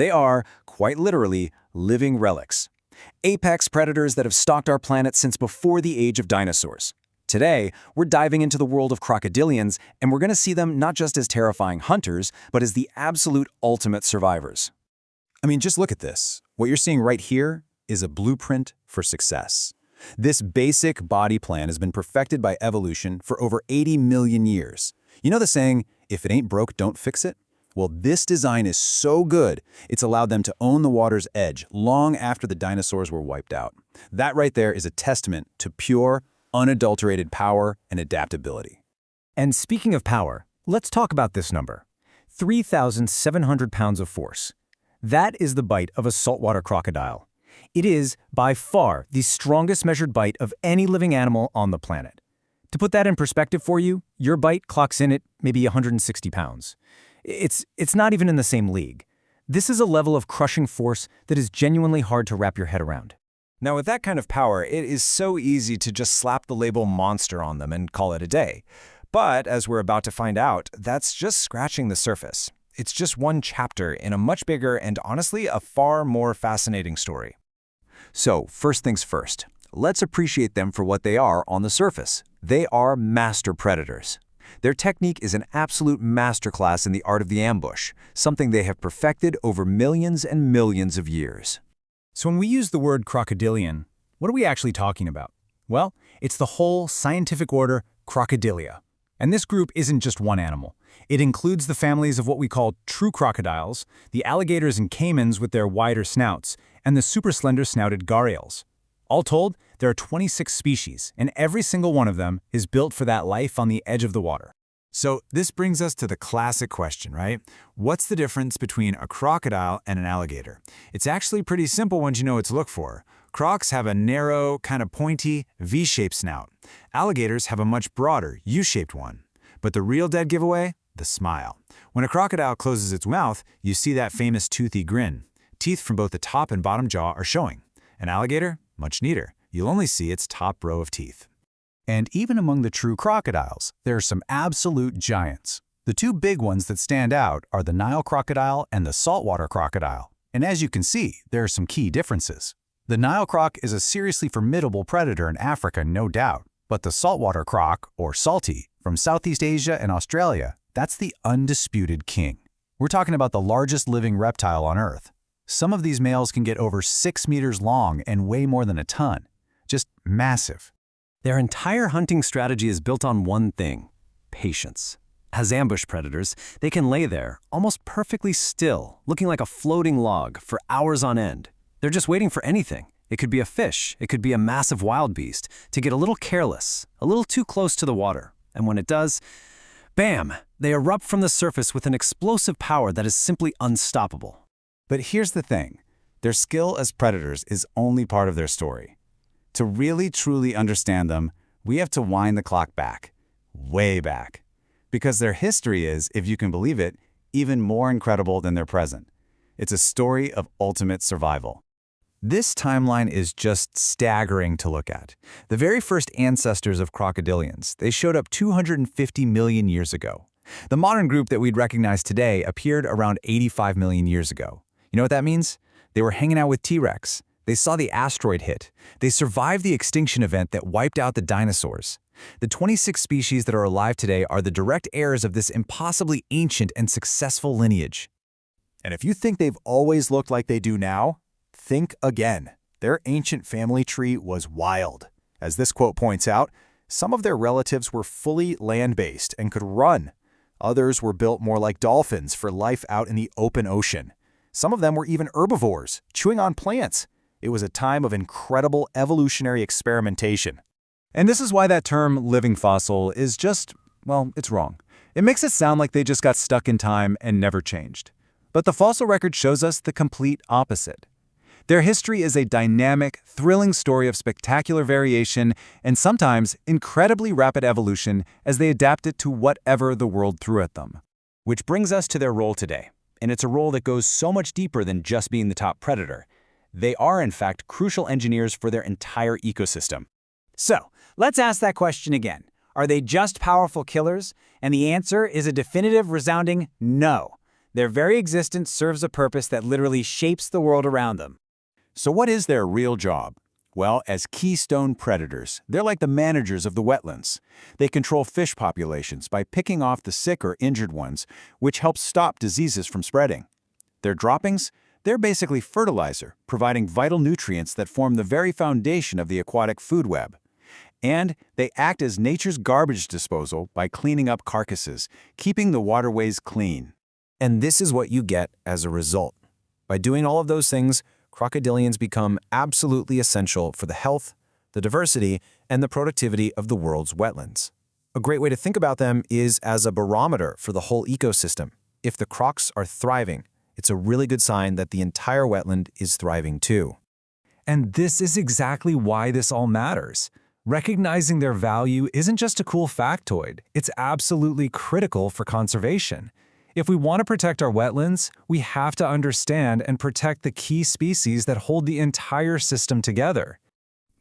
They are, quite literally, living relics. Apex predators that have stalked our planet since before the age of dinosaurs. Today, we're diving into the world of crocodilians, and we're going to see them not just as terrifying hunters, but as the absolute ultimate survivors. I mean, just look at this. What you're seeing right here is a blueprint for success. This basic body plan has been perfected by evolution for over 80 million years. You know the saying, if it ain't broke, don't fix it? Well, this design is so good, it's allowed them to own the water's edge long after the dinosaurs were wiped out. That right there is a testament to pure, unadulterated power and adaptability. And speaking of power, let's talk about this number. 3,700 pounds of force. That is the bite of a saltwater crocodile. It is, by far, the strongest measured bite of any living animal on the planet. To put that in perspective for you, your bite clocks in at maybe 160 pounds. It's not even in the same league. This is a level of crushing force that is genuinely hard to wrap your head around. Now, with that kind of power, it is so easy to just slap the label monster on them and call it a day. But, as we're about to find out, that's just scratching the surface. It's just one chapter in a much bigger and honestly a far more fascinating story. So, first things first, let's appreciate them for what they are on the surface. They are master predators. Their technique is an absolute masterclass in the art of the ambush, something they have perfected over millions and millions of years. So when we use the word crocodilian, what are we actually talking about? Well, it's the whole scientific order Crocodilia. And this group isn't just one animal. It includes the families of what we call true crocodiles, the alligators and caimans with their wider snouts, and the super slender snouted gharials. All told, there are 26 species, and every single one of them is built for that life on the edge of the water. So this brings us to the classic question, right? What's the difference between a crocodile and an alligator? It's actually pretty simple once you know what to look for. Crocs have a narrow, kind of pointy, V-shaped snout. Alligators have a much broader, U-shaped one. But the real dead giveaway? The smile. When a crocodile closes its mouth, you see that famous toothy grin. Teeth from both the top and bottom jaw are showing. An alligator? Much neater. You'll only see its top row of teeth. And even among the true crocodiles, there are some absolute giants. The two big ones that stand out are the Nile crocodile and the saltwater crocodile. And as you can see, there are some key differences. The Nile croc is a seriously formidable predator in Africa, no doubt. But the saltwater croc, or salty, from Southeast Asia and Australia, that's the undisputed king. We're talking about the largest living reptile on Earth. Some of these males can get over 6 meters long and weigh more than a ton. Just massive. Their entire hunting strategy is built on one thing: patience. As ambush predators, they can lay there, almost perfectly still, looking like a floating log for hours on end. They're just waiting for anything. It could be a fish, it could be a massive wild beast, to get a little careless, a little too close to the water. And when it does, bam! They erupt from the surface with an explosive power that is simply unstoppable. But here's the thing. Their skill as predators is only part of their story. To really, truly understand them, we have to wind the clock back, way back. Because their history is, if you can believe it, even more incredible than their present. It's a story of ultimate survival. This timeline is just staggering to look at. The very first ancestors of crocodilians, they showed up 250 million years ago. The modern group that we'd recognize today appeared around 85 million years ago. You know what that means? They were hanging out with T-Rex. They saw the asteroid hit. They survived the extinction event that wiped out the dinosaurs. The 26 species that are alive today are the direct heirs of this impossibly ancient and successful lineage. And if you think they've always looked like they do now, think again. Their ancient family tree was wild. As this quote points out, some of their relatives were fully land-based and could run. Others were built more like dolphins for life out in the open ocean. Some of them were even herbivores, chewing on plants. It was a time of incredible evolutionary experimentation. And this is why that term living fossil is just, well, it's wrong. It makes it sound like they just got stuck in time and never changed. But the fossil record shows us the complete opposite. Their history is a dynamic, thrilling story of spectacular variation and sometimes incredibly rapid evolution as they adapted to whatever the world threw at them. Which brings us to their role today. And it's a role that goes so much deeper than just being the top predator. They are, in fact, crucial engineers for their entire ecosystem. So, let's ask that question again. Are they just powerful killers? And the answer is a definitive, resounding no. Their very existence serves a purpose that literally shapes the world around them. So what is their real job? Well, as keystone predators, they're like the managers of the wetlands. They control fish populations by picking off the sick or injured ones, which helps stop diseases from spreading. Their droppings? They're basically fertilizer, providing vital nutrients that form the very foundation of the aquatic food web. And they act as nature's garbage disposal by cleaning up carcasses, keeping the waterways clean. And this is what you get as a result. By doing all of those things, crocodilians become absolutely essential for the health, the diversity, and the productivity of the world's wetlands. A great way to think about them is as a barometer for the whole ecosystem. If the crocs are thriving, it's a really good sign that the entire wetland is thriving too. And this is exactly why this all matters. Recognizing their value isn't just a cool factoid, it's absolutely critical for conservation. If we want to protect our wetlands, we have to understand and protect the key species that hold the entire system together.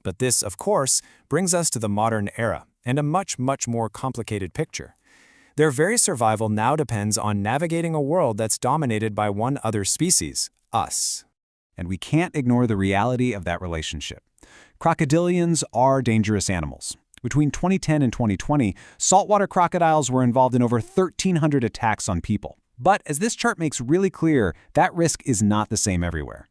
But this, of course, brings us to the modern era and a much more complicated picture. Their very survival now depends on navigating a world that's dominated by one other species, us. And we can't ignore the reality of that relationship. Crocodilians are dangerous animals. Between 2010 and 2020, saltwater crocodiles were involved in over 1,300 attacks on people. But as this chart makes really clear, that risk is not the same everywhere.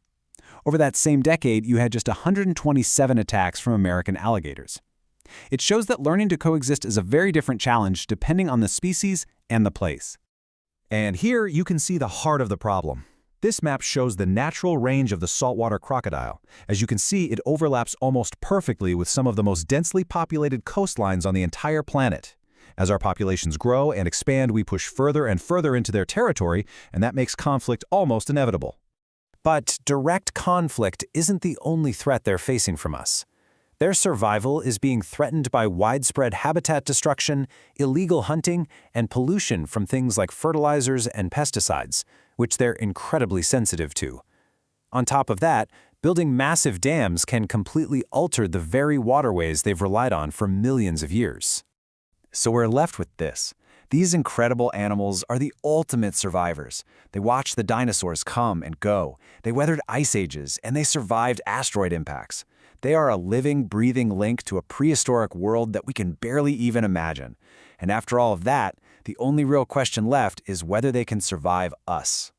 Over that same decade, you had just 127 attacks from American alligators. It shows that learning to coexist is a very different challenge depending on the species and the place. And here you can see the heart of the problem. This map shows the natural range of the saltwater crocodile. As you can see, it overlaps almost perfectly with some of the most densely populated coastlines on the entire planet. As our populations grow and expand, we push further and further into their territory, and that makes conflict almost inevitable. But direct conflict isn't the only threat they're facing from us. Their survival is being threatened by widespread habitat destruction, illegal hunting, and pollution from things like fertilizers and pesticides, which they're incredibly sensitive to. On top of that, building massive dams can completely alter the very waterways they've relied on for millions of years. So we're left with this. These incredible animals are the ultimate survivors. They watched the dinosaurs come and go. They weathered ice ages, and they survived asteroid impacts. They are a living, breathing link to a prehistoric world that we can barely even imagine. And after all of that, the only real question left is whether they can survive us.